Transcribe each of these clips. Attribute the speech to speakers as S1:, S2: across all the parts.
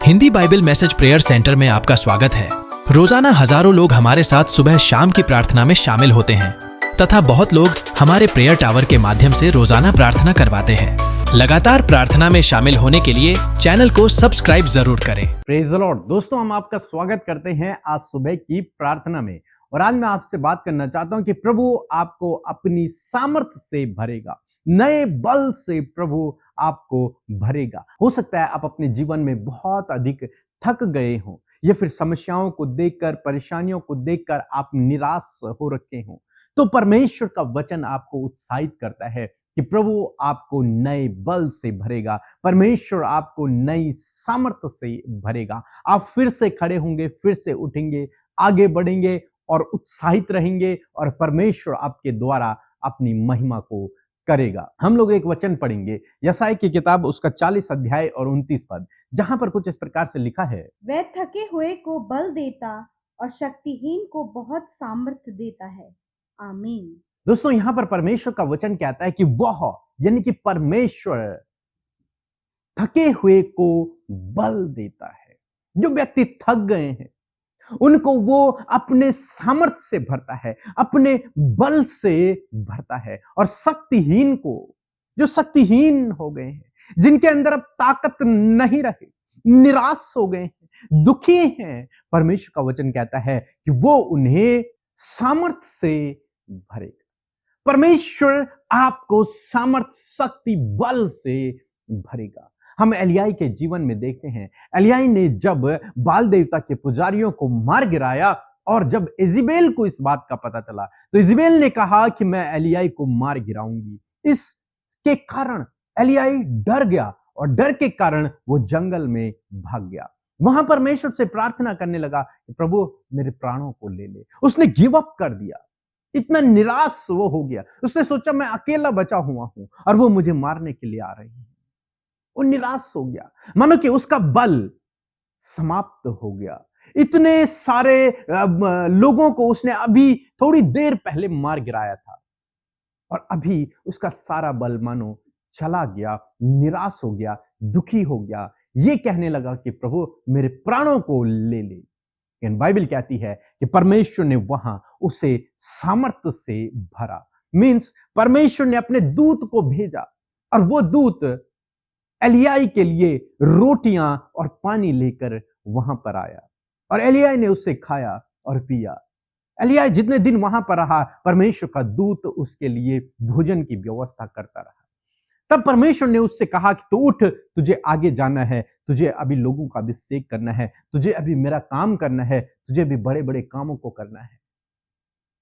S1: Hindi Bible message prayer centre में आपका स्वागत है। रोजाना हजारों लोग हमारे साथ सुबह शाम की प्रार्थना में शामिल होते हैं तथा बहुत लोग हमारे प्रेयर टावर के माध्यम से रोजाना प्रार्थना करवाते हैं। लगातार प्रार्थना में शामिल होने के लिए चैनल को सब्सक्राइब जरूर करें।
S2: Praise the Lord. दोस्तों, हम आपका स्वागत करते हैं आज सुबह की प्रार्थना में। और आज मैं आपसे बात करना चाहता हूं कि प्रभु आपको अपनी सामर्थ्य से भरेगा, नए बल से प्रभु आपको भरेगा। हो सकता है आप अपने जीवन में बहुत अधिक थक गए हों या फिर समस्याओं को देखकर, परेशानियों को देखकर आप निराश हो रखे हों, तो परमेश्वर का वचन आपको उत्साहित करता है कि प्रभु आपको नए बल से भरेगा, परमेश्वर आपको नई सामर्थ्य से भरेगा। आप फिर से खड़े होंगे, फिर से उठेंगे, आगे बढ़ेंगे और उत्साहित रहेंगे और परमेश्वर आपके द्वारा अपनी महिमा को करेगा। हम लोग एक वचन पढ़ेंगे, यशायाह की किताब उसका 40 अध्याय और 29 पद, जहां पर कुछ इस प्रकार से लिखा है,
S3: वह थके हुए को बल देता और शक्तिहीन को बहुत सामर्थ्य देता है। आमीन।
S2: दोस्तों, यहां पर परमेश्वर का वचन कहता है कि वह यानी कि परमेश्वर थके हुए को बल देता है। जो व्यक्ति थक गए हैं उनको वो अपने सामर्थ्य से भरता है, अपने बल से भरता है। और शक्तिहीन को, जो शक्तिहीन हो गए हैं, जिनके अंदर अब ताकत नहीं रही, निराश हो गए हैं, दुखी हैं, परमेश्वर का वचन कहता है कि वो उन्हें सामर्थ्य से भरेगा। परमेश्वर आपको सामर्थ्य, शक्ति, बल से भरेगा। हम एलिय्याह के जीवन में देखते हैं, एलिय्याह ने जब बाल देवता के पुजारियों को मार गिराया और जब इजेबेल को इस बात का पता चला तो इजेबेल ने कहा कि मैं एलिय्याह को मार गिराऊंगी। इसके कारण एलिय्याह डर गया और डर के कारण वो जंगल में भाग गया। वहां परमेश्वर से प्रार्थना करने लगा कि प्रभु मेरे प्राणों को ले ले। उसने गिव अप कर दिया, इतना निराश वो हो गया। उसने सोचा मैं अकेला बचा हुआ हूं और वो मुझे मारने के लिए आ रही है। वो निराश हो गया, मानो कि उसका बल समाप्त हो गया। इतने सारे लोगों को उसने अभी थोड़ी देर पहले मार गिराया था और अभी उसका सारा बल मानो चला गया, निराश हो गया, दुखी हो गया। ये कहने लगा कि प्रभु मेरे प्राणों को ले ले। लेकिन बाइबल कहती है कि परमेश्वर ने वहां उसे सामर्थ्य से भरा। मींस परमेश्वर ने अपने दूत को भेजा और वो दूत एलिय्याह के लिए रोटियां और पानी लेकर वहां पर आया और एलिय्याह ने उससे खाया और पिया। एलिय्याह जितने दिन वहां पर रहा, परमेश्वर का दूत उसके लिए भोजन की व्यवस्था करता रहा। तब परमेश्वर ने उससे कहा कि तू उठ, तुझे आगे जाना है, तुझे अभी लोगों का अभिषेक करना है, तुझे अभी मेरा काम करना है, तुझे अभी बड़े बड़े कामों को करना है।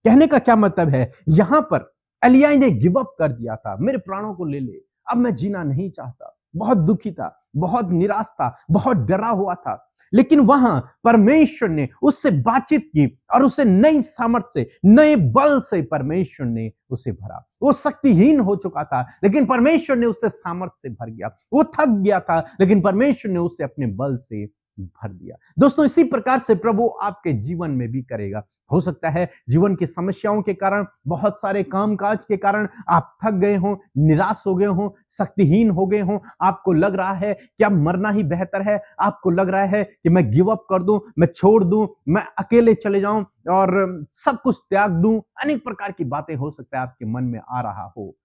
S2: कहने का क्या मतलब है, यहां पर एलिय्याह ने गिव अप कर दिया था, मेरे प्राणों को ले ले, अब मैं जीना नहीं चाहता। बहुत दुखी था, बहुत निराश था, बहुत डरा हुआ था। लेकिन वहां परमेश्वर ने उससे बातचीत की और उसे नई सामर्थ्य से, नए बल से परमेश्वर ने उसे भरा। वो शक्तिहीन हो चुका था लेकिन परमेश्वर ने उसे सामर्थ्य से भर दिया। वो थक गया था लेकिन परमेश्वर ने उसे अपने बल से भर दिया। दोस्तों, इसी प्रकार से प्रभु आपके जीवन में भी करेगा। हो सकता है जीवन की समस्याओं के कारण, बहुत सारे कामकाज के कारण आप थक गए हों, निराश हो गए हों, शक्तिहीन हो गए हों। आपको लग रहा है कि अब मरना ही बेहतर है। आपको लग रहा है कि मैं गिव अप कर दूं, मैं छोड़ दूं, मैं अकेले चले जाऊं और सब कुछ त्याग दूं। अनेक प्रकार की बातें हो सकता है आपके मन में आ रहा हो।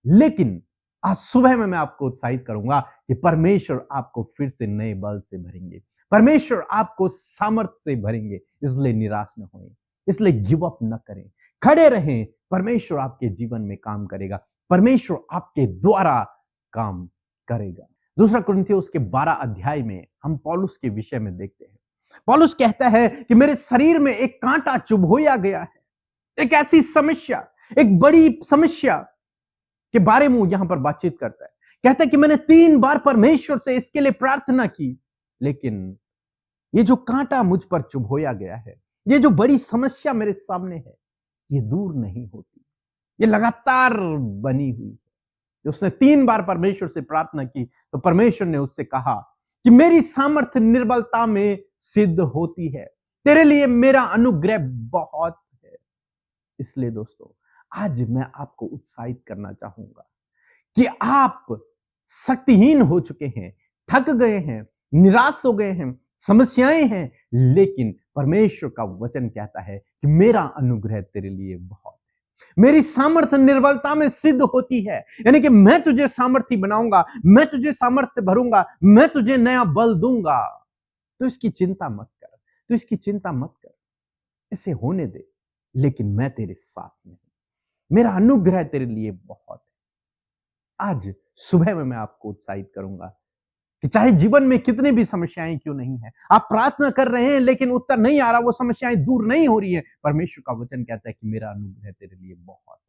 S2: लेकिन आज सुबह में मैं आपको उत्साहित करूंगा कि परमेश्वर आपको फिर से नए बल से भरेंगे, परमेश्वर आपको सामर्थ्य से भरेंगे। इसलिए निराश न होएं, इसलिए गिव अप न करें, खड़े रहें। परमेश्वर आपके जीवन में काम करेगा, परमेश्वर आपके द्वारा काम करेगा। दूसरा कुरिन्थियों उसके 12 अध्याय में हम पौलुस के विषय में देखते हैं। पौलुस कहता है कि मेरे शरीर में एक कांटा चुभोया गया है। एक ऐसी समस्या, एक बड़ी समस्या के बारे में यहां पर बातचीत करता है। कहता है कि मैंने 3 बार परमेश्वर से इसके लिए प्रार्थना की, लेकिन ये जो कांटा मुझ पर चुभोया गया है, ये जो बड़ी समस्या मेरे सामने है, ये दूर नहीं होती, ये लगातार बनी हुई है। उसने 3 बार परमेश्वर से प्रार्थना की तो परमेश्वर ने उससे कहा कि मेरी सामर्थ्य निर्बलता में सिद्ध होती है, तेरे लिए मेरा अनुग्रह बहुत है। इसलिए दोस्तों, आज मैं आपको उत्साहित करना चाहूंगा कि आप शक्तिहीन हो चुके हैं, थक गए हैं, निराश हो गए हैं, समस्याएं हैं, लेकिन परमेश्वर का वचन कहता है कि मेरा अनुग्रह तेरे लिए बहुत है। मेरी सामर्थ्य निर्बलता में सिद्ध होती है, यानी कि मैं तुझे सामर्थी बनाऊंगा, मैं तुझे सामर्थ्य से भरूंगा, मैं तुझे नया बल दूंगा। तो इसकी चिंता मत कर, तो इसकी चिंता मत कर, इसे होने दे, लेकिन मैं तेरे साथ में हूं, मेरा अनुग्रह तेरे लिए बहुत है। आज सुबह में मैं आपको उत्साहित करूंगा कि चाहे जीवन में कितनी भी समस्याएं क्यों नहीं है, आप प्रार्थना कर रहे हैं लेकिन उत्तर नहीं आ रहा, वो समस्याएं दूर नहीं हो रही है, परमेश्वर का वचन कहता है कि मेरा अनुग्रह तेरे लिए बहुत है।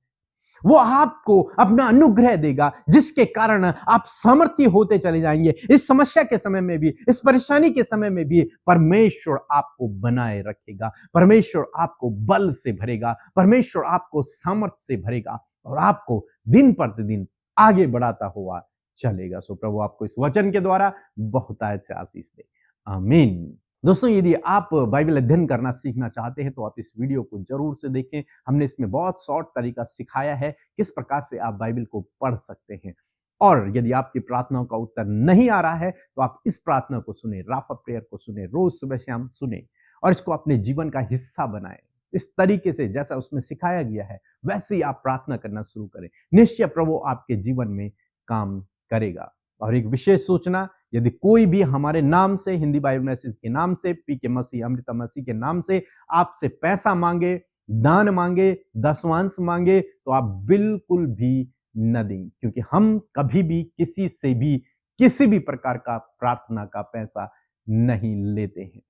S2: वो आपको अपना अनुग्रह देगा, जिसके कारण आप सामर्थ्य होते चले जाएंगे। इस समस्या के समय में भी, इस परेशानी के समय में भी परमेश्वर आपको बनाए रखेगा, परमेश्वर आपको बल से भरेगा, परमेश्वर आपको सामर्थ्य से भरेगा और आपको दिन प्रतिदिन आगे बढ़ाता हुआ चलेगा। सो प्रभु आपको इस वचन के द्वारा बहुतायत से आशीष दे, आमीन। दोस्तों, यदि आप बाइबल अध्ययन करना सीखना चाहते हैं तो आप इस वीडियो को जरूर से देखें। हमने इसमें बहुत शॉर्ट तरीका सिखाया है किस प्रकार से आप बाइबल को पढ़ सकते हैं। और यदि आपकी प्रार्थनाओं का उत्तर नहीं आ रहा है तो आप इस प्रार्थना को सुने, राफा प्रेयर को सुने, रोज सुबह शाम सुने और इसको अपने जीवन का हिस्सा बनाएं। इस तरीके से जैसा उसमें सिखाया गया है वैसे ही आप प्रार्थना करना शुरू करें, निश्चय प्रभु आपके जीवन में काम करेगा। और एक विशेष सूचना, यदि कोई भी हमारे नाम से, हिंदी बाइबल मैसेज के नाम से, पीके मसीह अमृता मसीह के नाम से आपसे पैसा मांगे, दान मांगे, दशवांश मांगे, तो आप बिल्कुल भी न दें, क्योंकि हम कभी भी किसी से भी किसी भी प्रकार का प्रार्थना का पैसा नहीं लेते हैं।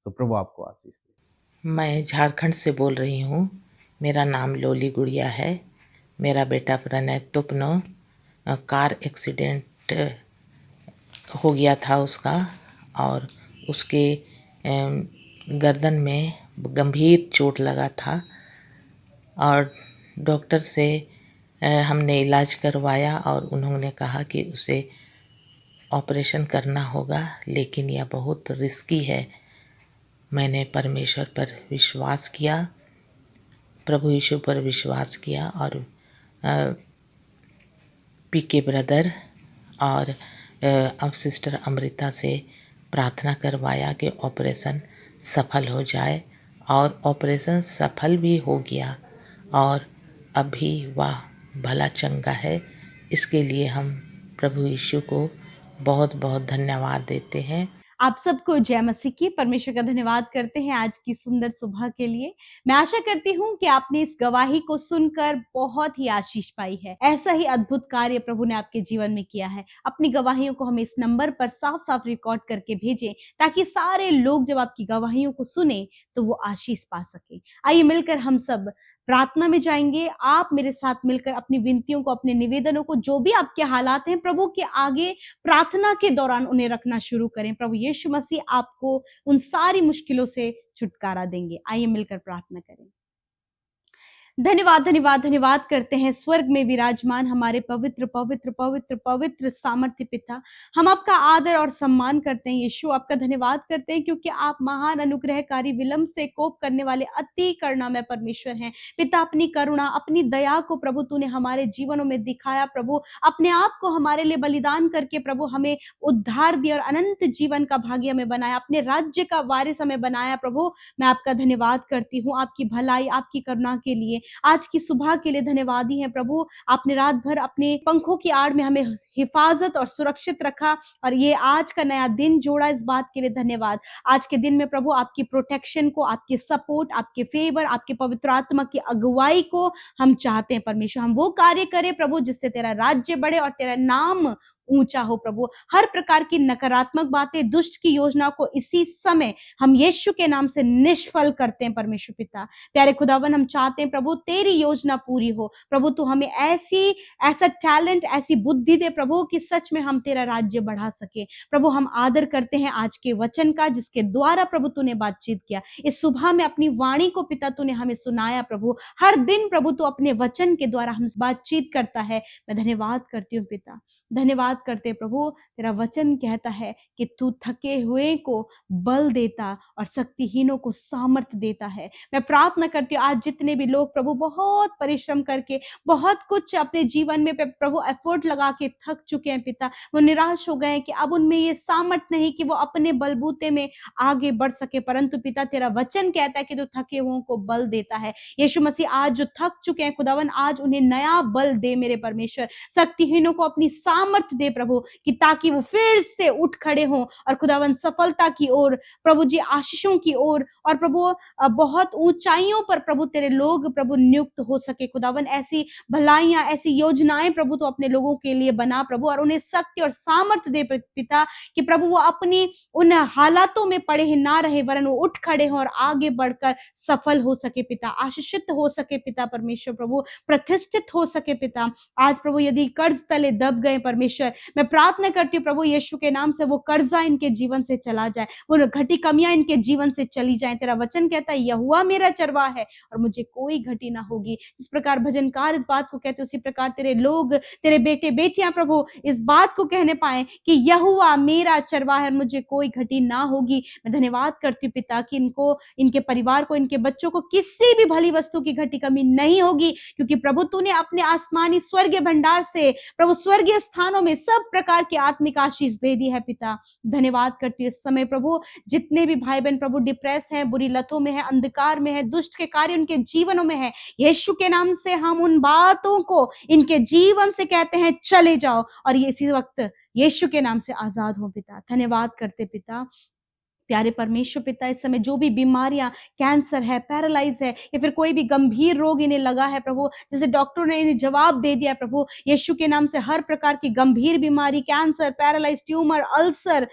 S2: सो प्रभु आपको आशीष दे।
S4: मैं झारखंड से बोल रही हूँ। मेरा नाम लोली गुड़िया है। मेरा बेटा प्रणय तुपनो कार एक्सीडेंट हो गया था उसका, और उसके गर्दन में गंभीर चोट लगा था और डॉक्टर से हमने इलाज करवाया और उन्होंने कहा कि उसे ऑपरेशन करना होगा, लेकिन यह बहुत रिस्की है। मैंने परमेश्वर पर विश्वास किया, प्रभु यीशु पर विश्वास किया और पीके ब्रदर और अब सिस्टर अमृता से प्रार्थना करवाया कि ऑपरेशन सफल हो जाए, और ऑपरेशन सफल भी हो गया और अभी वह भला चंगा है। इसके लिए हम प्रभु यीशु को बहुत बहुत धन्यवाद देते हैं।
S3: आप सबको जय मसीह की। परमेश्वर का धन्यवाद करते हैं आज की सुंदर सुबह के लिए। मैं आशा करती हूँ कि आपने इस गवाही को सुनकर बहुत ही आशीष पाई है। ऐसा ही अद्भुत कार्य प्रभु ने आपके जीवन में किया है। अपनी गवाहियों को हमें इस नंबर पर साफ साफ रिकॉर्ड करके भेजें, ताकि सारे लोग जब आपकी गवाहियों को सुने तो वो आशीष पा सके। आइए मिलकर हम सब प्रार्थना में जाएंगे। आप मेरे साथ मिलकर अपनी विनतियों को, अपने निवेदनों को, जो भी आपके हालात हैं, प्रभु के आगे प्रार्थना के दौरान उन्हें रखना शुरू करें। प्रभु यीशु मसीह आपको उन सारी मुश्किलों से छुटकारा देंगे। आइए मिलकर प्रार्थना करें। धन्यवाद धन्यवाद धन्यवाद करते हैं स्वर्ग में विराजमान हमारे पवित्र पवित्र पवित्र पवित्र सामर्थ्य पिता। हम आपका आदर और सम्मान करते हैं यीशु। आपका धन्यवाद करते हैं क्योंकि आप महान अनुग्रहकारी, विलंब से कोप करने वाले, अति करुणामय परमेश्वर हैं। पिता, अपनी करुणा, अपनी दया को प्रभु तूने हमारे जीवनों में दिखाया। प्रभु, अपने आप को हमारे लिए बलिदान करके प्रभु हमें उद्धार दिया और अनंत जीवन का भागी हमें बनाया, अपने राज्य का वारिस हमें बनाया। प्रभु, मैं आपका धन्यवाद करती हूँ आपकी भलाई, आपकी करुणा के लिए। आज की सुबह के लिए धन्यवादी हैं प्रभु। आपने रात भर अपने पंखों की आड़ में हमें हिफाजत और सुरक्षित रखा और ये आज का नया दिन जोड़ा, इस बात के लिए धन्यवाद। आज के दिन में प्रभु आपकी प्रोटेक्शन को, आपके सपोर्ट, आपके फेवर, आपके पवित्र आत्मा की अगुवाई को हम चाहते हैं परमेश्वर। हम वो कार्य करें प्रभु जिससे तेरा राज्य बढ़े और तेरा नाम ऊंचा हो। प्रभु, हर प्रकार की नकारात्मक बातें, दुष्ट की योजना को इसी समय हम यीशु के नाम से निष्फल करते हैं परमेश्वर पिता। प्यारे खुदावन, हम चाहते हैं प्रभु तेरी योजना पूरी हो। प्रभु, तू हमें ऐसा टैलेंट, ऐसी बुद्धि दे प्रभु कि सच में हम तेरा राज्य बढ़ा सके। प्रभु, हम आदर करते हैं आज के वचन का, जिसके द्वारा प्रभु तूने बातचीत किया। इस सुबह में अपनी वाणी को पिता तूने हमें सुनाया। प्रभु, हर दिन प्रभु तू अपने वचन के द्वारा हमसे बातचीत करता है। मैं धन्यवाद करती हूँ पिता। धन्यवाद धन्यवाद करते प्रभु, तेरा वचन कहता है कि तू थके हुए को बल देता और शक्तिहीनों को सामर्थ देता है। मैं प्रार्थना करती हूँ आज जितने भी लोग प्रभु बहुत परिश्रम करके बहुत कुछ अपने जीवन में प्रभु एफर्ट लगा के थक चुके हैं पिता, वो निराश हो गए हैं कि अब उनमें ये सामर्थ नहीं कि वो अपने बलबूते में आगे बढ़ सके, परंतु पिता तेरा वचन कहता है कि तू थके हुओं को बल देता है। यीशु मसीह आज जो थक चुके हैं खुदावन, आज उन्हें नया बल दे मेरे परमेश्वर, शक्तिहीनों को अपनी सामर्थ दे प्रभु, कि ताकि वो फिर से उठ खड़े हों और खुदावन सफलता की ओर प्रभु जी, आशीषों की ओर और प्रभु बहुत ऊंचाइयों पर प्रभु तेरे लोग प्रभु नियुक्त हो सके। खुदावन ऐसी भलाइयां, ऐसी योजनाएं प्रभु तो अपने लोगों के लिए बना प्रभु, और उन्हें शक्ति और सामर्थ दे पिता, कि प्रभु वो अपनी उन हालातों में पड़े ना रहे, वरन वो उठ खड़े हों और आगे बढ़कर सफल हो सके पिता, आशीषित हो सके पिता परमेश्वर, प्रभु प्रतिष्ठित हो सके पिता। आज प्रभु यदि कर्ज तले दब गए परमेश्वर, मैं प्रार्थना करती हूँ प्रभु यीशु के नाम से वो कर्जा इनके जीवन से चला जाए, वो घटी कमियां इनके जीवन से चली जाए। तेरा वचन कहता है यहोवा मेरा चरवाहा है और मुझे कोई घटी ना होगी। जिस प्रकार भजनकार इस बात को कहते उसी प्रकार तेरे लोग, तेरे बेटे बेटियां प्रभु इस बात को कहने पाए कि यहोवा मेरा चरवाहा है और मुझे कोई घटी ना होगी। मैं धन्यवाद करती हूँ पिता कि इनको, इनके परिवार को, इनके बच्चों को किसी भी भली वस्तु की घटी कमी नहीं होगी, क्योंकि प्रभु तूने अपने आसमानी स्वर्गीय भंडार से प्रभु स्वर्गीय स्थानों में सब प्रकार की आत्मिक आशीष दे दी है पिता। धन्यवाद करती हूँ इस समय प्रभु जितने भी भाई बहन प्रभु डिप्रेस हैं, बुरी लतों में है, अंधकार में है, दुष्ट के कार्य उनके जीवनों में है, यीशु के नाम से हम उन बातों को इनके जीवन से कहते हैं चले जाओ और ये इसी वक्त यीशु के नाम से आजाद हो पिता। धन्यवाद करते पिता। प्यारे परमेश्वर पिता, इस समय जो भी बीमारियां, कैंसर है, पैरालाइज है या फिर कोई भी गंभीर रोग इन्हें लगा है प्रभु, जैसे डॉक्टर ने इन्हें जवाब दे दिया प्रभु, यीशु के नाम से हर प्रकार की गंभीर बीमारी, कैंसर, पैरालाइज, ट्यूमर, अल्सर,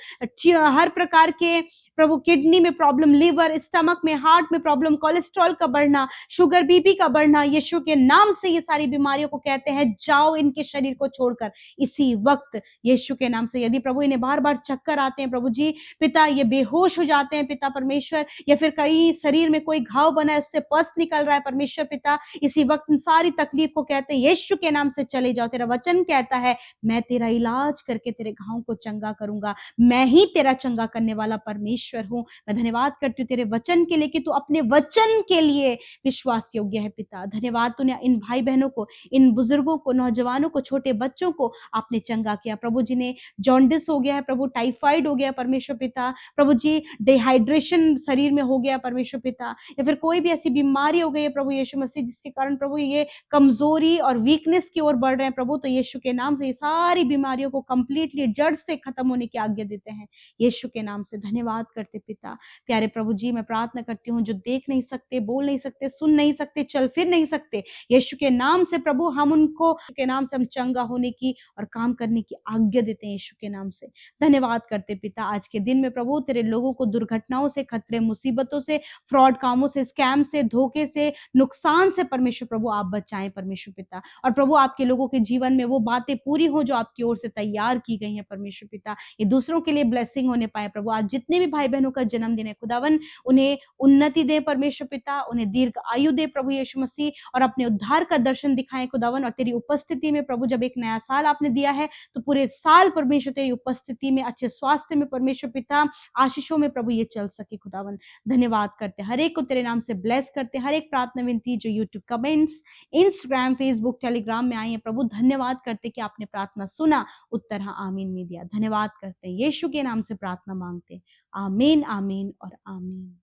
S3: हर प्रकार के प्रभु किडनी में प्रॉब्लम, लिवर, स्टमक में, हार्ट में प्रॉब्लम, कोलेस्ट्रॉल का बढ़ना, शुगर बीपी का बढ़ना, यीशु के नाम से ये सारी बीमारियों को कहते हैं जाओ इनके शरीर को छोड़कर इसी वक्त यीशु के नाम से। यदि प्रभु इन्हें बार बार चक्कर आते हैं प्रभु जी पिता, ये बेहोश हो जाते हैं पिता परमेश्वर, या फिर कहीं शरीर में कोई घाव बना है उससे पस निकल रहा है परमेश्वर पिता, इसी वक्त इन सारी तकलीफ को कहते हैं यीशु के नाम से चले जाओ। तेरा वचन कहता है मैं तेरा इलाज करके तेरे घावों को चंगा करूंगा, मैं ही तेरा चंगा करने वाला परमेश्वर हूं। मैं धन्यवाद करती हूँ तेरे वचन के लिए कि तू अपने वचन के लिए विश्वास योग्य है पिता। धन्यवाद तूने इन भाई बहनों को, इन बुजुर्गों को, नौजवानों को, छोटे बच्चों को आपने चंगा किया प्रभु। जिन्हें जॉन्डिस हो गया है प्रभु, टाइफाइड हो गया परमेश्वर पिता, प्रभु जी डिहाइड्रेशन शरीर में हो गया परमेश्वर पिता, या फिर कोई भी ऐसी बीमारी हो गई है प्रभु यीशु मसीह जिसके कारण प्रभु ये कमजोरी और वीकनेस की ओर बढ़ रहे हैं प्रभु, तो यीशु के नाम से ये सारी बीमारियों को कंप्लीटली जड़ से खत्म होने की आज्ञा देते हैं यीशु के नाम से। धन्यवाद करते पिता। प्यारे प्रभु जी, मैं प्रार्थना करती हूँ जो देख नहीं सकते, बोल नहीं सकते, सुन नहीं सकते, चल फिर नहीं सकते, यीशु के नाम से प्रभु हम उनको के नाम से हम चंगा होने की और काम करने की आज्ञा देते हैं यीशु के नाम से। धन्यवाद करते पिता। आज के दिन में प्रभु तेरे लोगों को दुर्घटनाओं से, खतरे, मुसीबतों से, फ्रॉड कामों से, स्कैम से, धोखे से, नुकसान से परमेश्वर प्रभु आप बचाएं परमेश्वर पिता, और प्रभु आपके लोगों के जीवन में वो बातें पूरी हो जो आपकी ओर से तैयार की गई हैं परमेश्वर पिता, ये दूसरों के लिए ब्लेसिंग होने पाए प्रभु। आज जितने भी भाई बहनों का जन्मदिन है खुदावन, उन्हें उन्नति दे परमेश्वर पिता, उन्हें दीर्घ आयु दे प्रभु यीशु मसीह, और अपने उद्धार का दर्शन दिखाएं खुदावन। और तेरी उपस्थिति में प्रभु जब एक नया साल आपने दिया है तो पूरे साल परमेश्वर तेरी उपस्थिति में, अच्छे स्वास्थ्य में परमेश्वर पिता, आशीषों में प्रभु ये चल सके खुदावन। धन्यवाद करते, हर एक को तेरे नाम से ब्लेस करते, हर एक प्रार्थना विनती जो YouTube comments, Instagram, Facebook, Telegram में आई है प्रभु, धन्यवाद करते कि आपने प्रार्थना सुना, उत्तर हाँ आमीन में दिया। धन्यवाद करते हैं, यीशु के नाम से प्रार्थना मांगते, आमीन आमीन और आमीन।